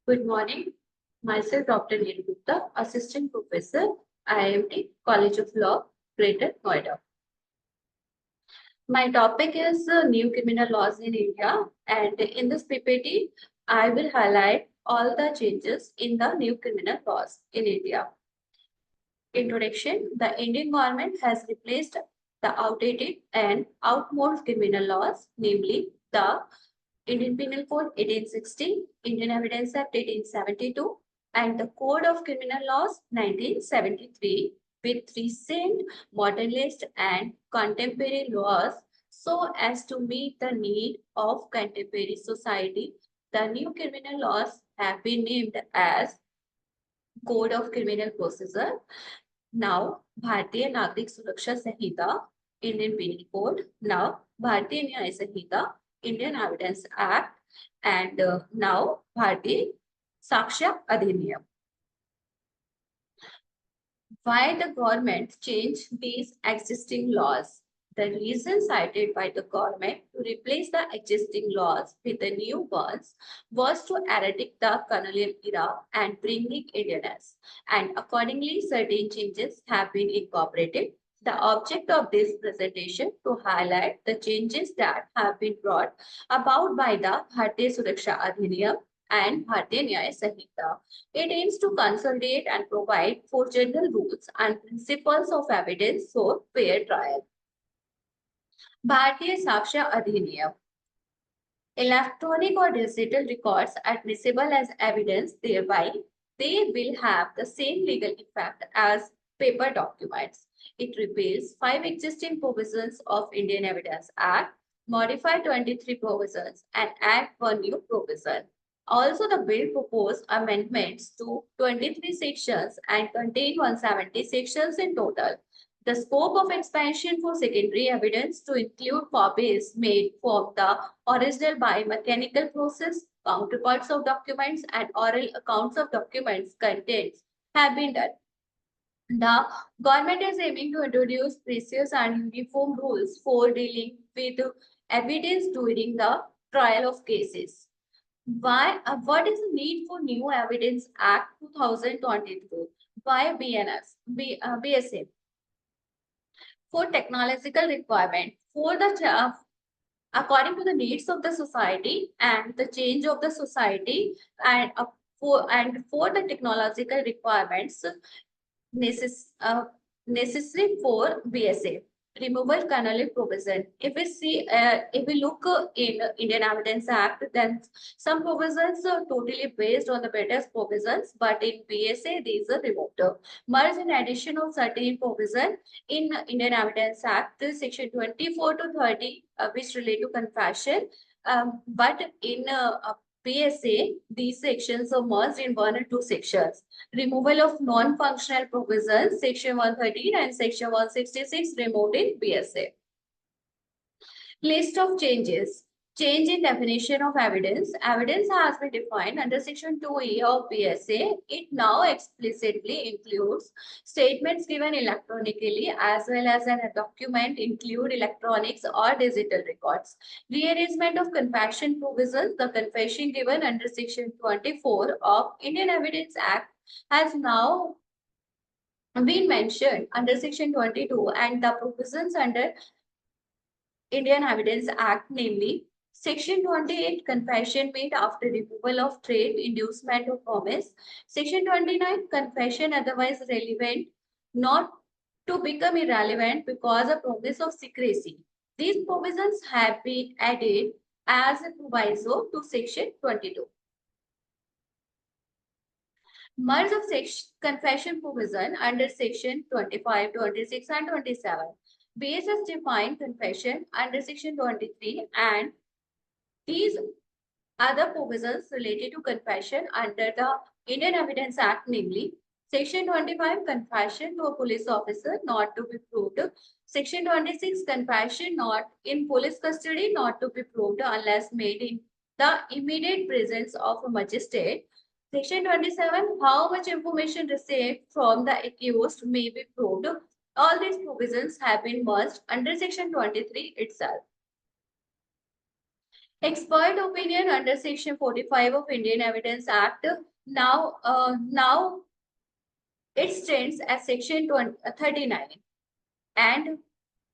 Good morning. Myself, Dr. Neeru Gupta, Assistant Professor, IIMT, College of Law, Greater Noida. My topic is new criminal laws in India, and in this PPT, I will highlight all the changes in the new criminal laws in India. Introduction: the Indian government has replaced the outdated and outmoded criminal laws, namely the Indian Penal Code 1860, Indian Evidence Act 1872, and the Code of Criminal Laws 1973, with recent modernist and contemporary laws so as to meet the need of contemporary society. The new criminal laws have been named as Code of Criminal Procedure, now Bhartiya Nagrik Suraksha Sanhita, Indian Penal Code, now Bhartiya Nyaya Sanhita, Indian Evidence Act, and now Bhartiya Sakshaya Adhiniyam. Why the government changed these existing laws? The reason cited by the government to replace the existing laws with the new ones was to eradicate the colonial era and bring in Indianness. And accordingly, certain changes have been incorporated. The object of this presentation to highlight the changes that have been brought about by the Bhartiya Suraksha Adhiniyam and Bhartiya Nyaya Sanhita. It aims to consolidate and provide for general rules and principles of evidence for fair trial. Bhartiya Sakshaya Adhiniyam. Electronic or digital records admissible as evidence, thereby they will have the same legal effect as paper documents. It repeals 5 existing provisions of Indian Evidence Act, modified 23 provisions, and add 1 new provision. Also, the bill proposed amendments to 23 sections and contain 170 sections in total. The scope of expansion for secondary evidence to include copies made from the original by mechanical process, counterparts of documents, and oral accounts of documents contents have been done. The government is aiming to introduce precise and uniform rules for dealing with evidence during the trial of cases. What is the need for new Evidence Act 2022? Why BSA? For technological requirement, according to the needs of the society and the change of the society, and for the technological requirements necessary for BSA. Removal colonial provision. If we look in Indian Evidence Act, then some provisions are totally based on the British provisions, but in BSA these are removed. Merge in addition of certain provision in Indian Evidence Act, section 24 to 30, which relate to confession. But in BSA, these sections are merged in 1 or 2 sections. Removal of non-functional provisions, section 113 and section 166 removed in BSA. List of changes. Change in definition of evidence. Evidence has been defined under section 2E of BSA. It now explicitly includes statements given electronically as well as a document include electronics or digital records. Rearrangement of confession provisions. The confession given under section 24 of Indian Evidence Act has now been mentioned under section 22 and the provisions under Indian Evidence Act, namely section 28 confession made after removal of threat, inducement or promise, section 29 confession otherwise relevant not to become irrelevant because of promise of secrecy. These provisions have been added as a proviso to section 22. Merge of confession provision under section 25, 26 and 27. BSS defined confession under section 23 and these other provisions related to confession under the Indian Evidence Act, namely section 25 confession to a police officer not to be proved, section 26 confession not in police custody not to be proved unless made in the immediate presence of a magistrate. Section 27, how much information received from the accused may be proved. All these provisions have been merged under section 23 itself. Expert opinion under Section 45 of Indian Evidence Act now it stands as Section 39, and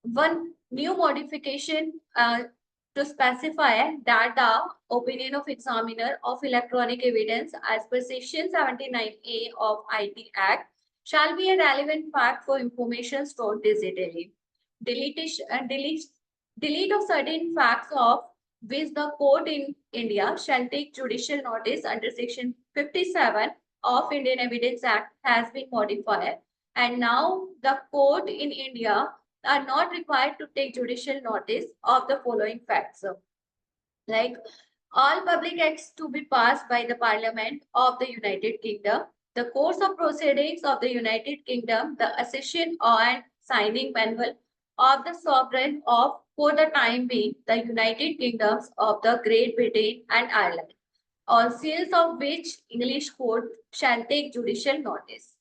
one new modification to specify that the opinion of examiner of electronic evidence as per Section 79A of IT Act shall be a relevant fact for information stored digitally. Delete of certain facts of which the court in India shall take judicial notice under Section 57 of Indian Evidence Act has been modified, and now the court in India are not required to take judicial notice of the following facts. Like all public acts to be passed by the Parliament of the United Kingdom, the course of proceedings of the United Kingdom, the accession and signing manual of the sovereign of, for the time being, the United Kingdoms of the Great Britain and Ireland, on seals of which English court shall take judicial notice.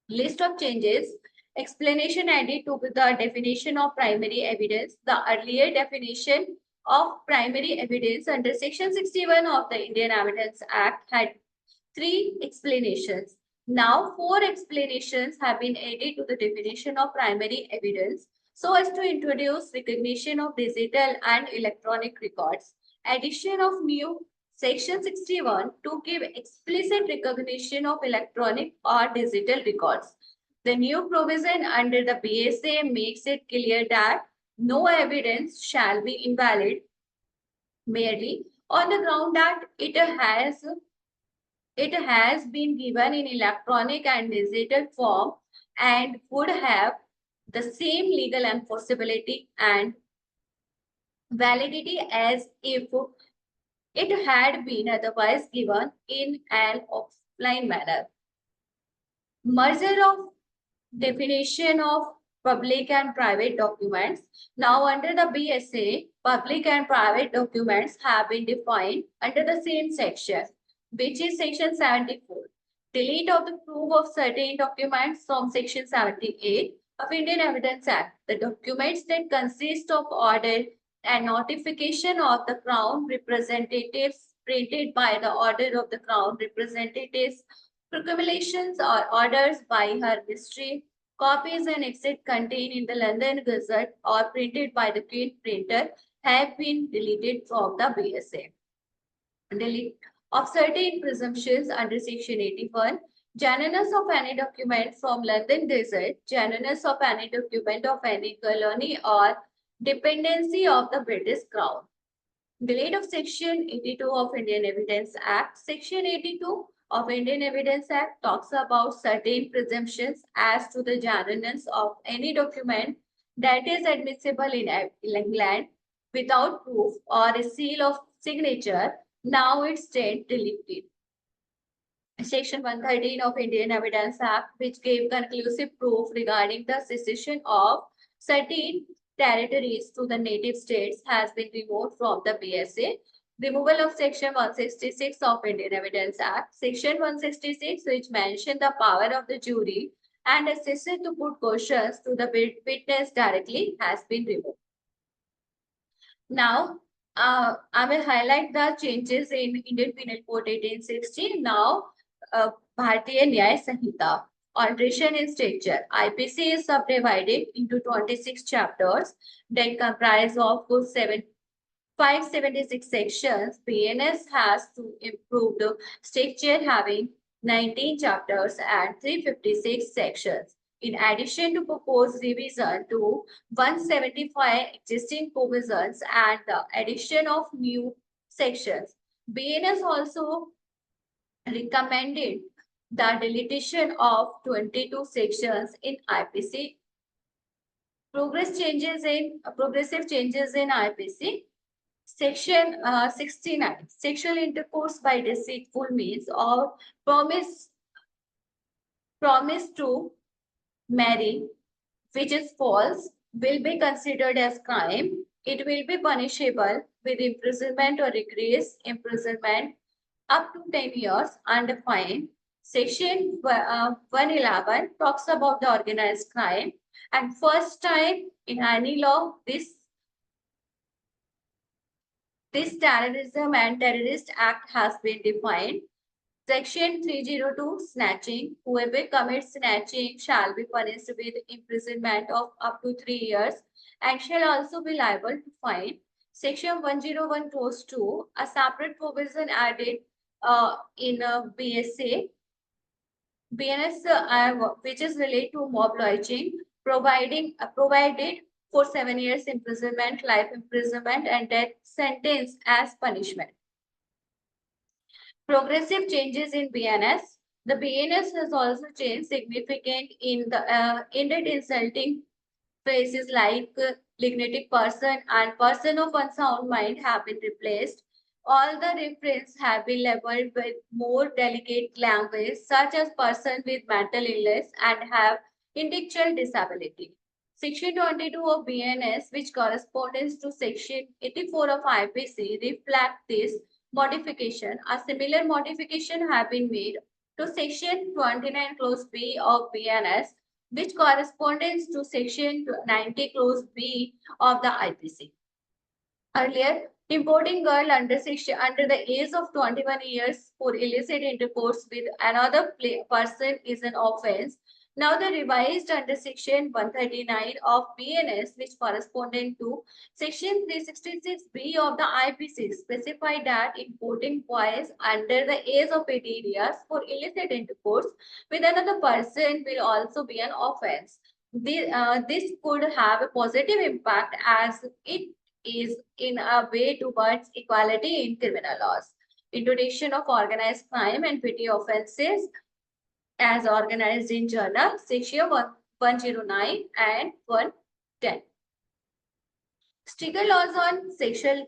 List of changes. Explanation added to the definition of primary evidence. The earlier definition of primary evidence under Section 61 of the Indian Evidence Act had 3 explanations. Now 4 explanations have been added to the definition of primary evidence so as to introduce recognition of digital and electronic records. Addition of new Section 61 to give explicit recognition of electronic or digital records. The new provision under the BSA makes it clear that no evidence shall be invalid merely on the ground that it has been given in electronic and digital form and would have the same legal enforceability and validity as if it had been otherwise given in an offline manner. Merger of definition of public and private documents. Now under the BSA, public and private documents have been defined under the same section, which is Section 74. Delete of the proof of certain documents from Section 78 of Indian Evidence Act. The documents that consist of order and notification of the Crown representatives printed by the order of the Crown representatives, proclamations or orders by Her Majesty, copies and exit contained in the London Gazette or printed by the Queen printer have been deleted from the BSA. Delete of certain presumptions under Section 81. Genuineness of any document from London Gazette, genuineness of any document of any colony or dependency of the British Crown. Delete of Section 82 of Indian Evidence Act. Section 82 of Indian Evidence Act talks about certain presumptions as to the genuineness of any document that is admissible in England without proof or a seal of signature. Now it's deleted. Section 113 of Indian Evidence Act, which gave conclusive proof regarding the secession of certain territories to the native states, has been removed from the BSA. Removal of Section 166 of Indian Evidence Act. Section 166, which mentioned the power of the jury and assisted to put questions to the witness directly, has been removed. Now, I will highlight the changes in Indian Penal Code 1860. Now, Bhartiya Nyaya Sanhita. Alteration in structure. IPC is subdivided into 26 chapters that comprise of 576 sections. BNS has to improve the structure, having 19 chapters and 356 sections. In addition to proposed revision to 175 existing provisions and the addition of new sections, BNS also recommended the deletion of 22 sections in IPC. Progressive changes in IPC. Section 69. Sexual intercourse by deceitful means or promise to marry, which is false, will be considered as crime. It will be punishable with imprisonment or increased imprisonment up to 10 years and a fine. Section 111 talks about the organized crime, and first time in any law this This Terrorism and Terrorist Act has been defined. Section 302, snatching. Whoever commits snatching shall be punished with imprisonment of up to 3 years and shall also be liable to fine. Section 101 clause 2, a separate provision added in BSA, BNS, which is related to mob lynching, provided for 7 years imprisonment, life imprisonment, and death sentence as punishment. Progressive changes in BNS. The BNS has also changed significant in that insulting phrases like lignatic person and person of unsound mind have been replaced. All the references have been labeled with more delicate language, such as person with mental illness and have intellectual disability. Section 22 of BNS, which corresponds to Section 84 of IPC, reflect this modification. A similar modification have been made to Section 29 Clause B of BNS, which corresponds to Section 90 Clause B of the IPC. Earlier, importing girl under the age of 21 years for illicit intercourse with another person is an offense. Now, the revised under Section 139 of BNS, which corresponding to Section 366B of the IPC, specify that importing boys under the age of 18 years for illicit intercourse with another person will also be an offense. This could have a positive impact as it is in a way towards equality in criminal laws. Introduction of organized crime and petty offences as organized in Journal, Section 109 and 110. Stricter laws on sexual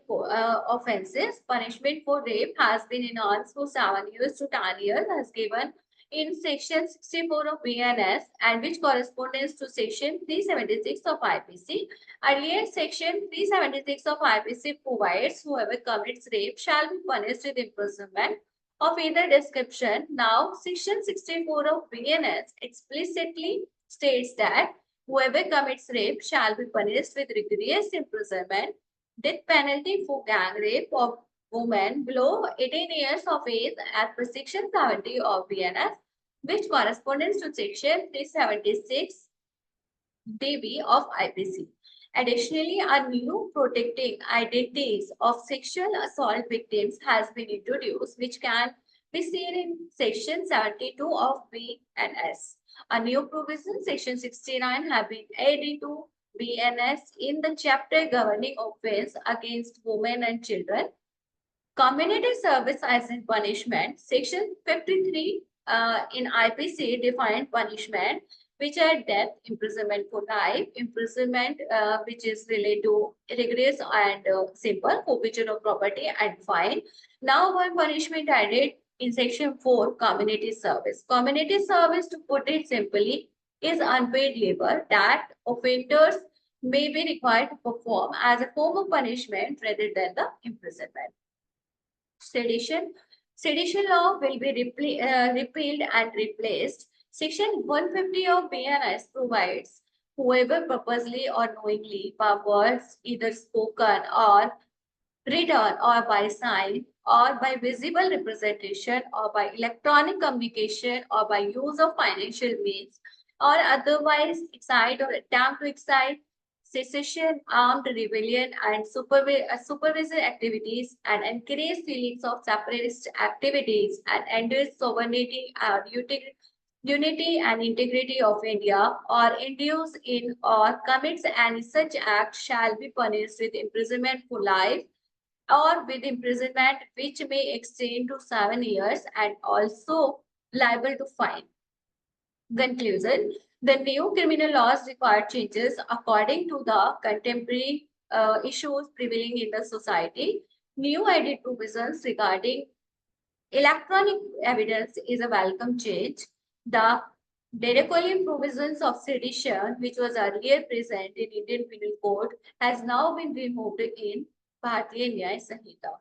offences. Punishment for rape has been enhanced for 7 years to 10 years as given in Section 64 of BNS and which corresponds to Section 376 of IPC. Earlier, Section 376 of IPC provides whoever commits rape shall be punished with imprisonment of either description. Now, Section 64 of BNS explicitly states that whoever commits rape shall be punished with rigorous imprisonment, death penalty for gang rape of women below 18 years of age as per Section 70 of BNS, which corresponds to Section 376 DB of IPC. Additionally, a new protecting identities of sexual assault victims has been introduced, which can be seen in Section 72 of BNS. A new provision, Section 69, have been added to BNS in the chapter governing offense against women and children. Community service as in punishment, Section 53 in IPC defined punishment, which are death, imprisonment for life, imprisonment which is related to rigorous and simple, forfeiture of property and fine. Now one punishment added in Section 4, community service. Community service, to put it simply, is unpaid labor that offenders may be required to perform as a form of punishment rather than the imprisonment. Sedition. Sedition law will be repealed and replaced. Section 150 of BNS provides whoever purposely or knowingly by words either spoken or written or by sign or by visible representation or by electronic communication or by use of financial means or otherwise excite or attempt to excite secession, armed rebellion, and supervisory activities, and encourage feelings of separatist activities, and endorse sovereignty and unity and integrity of India, or induce in or commits any such act shall be punished with imprisonment for life or with imprisonment which may extend to 7 years and also liable to fine. Conclusion. The new criminal laws require changes according to the contemporary issues prevailing in the society. New added provisions regarding electronic evidence is a welcome change. The Derocolium provisions of sedition, which was earlier present in Indian Penal Code, has now been removed in Bhartiya Nyaya Sanhita.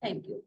Thank you.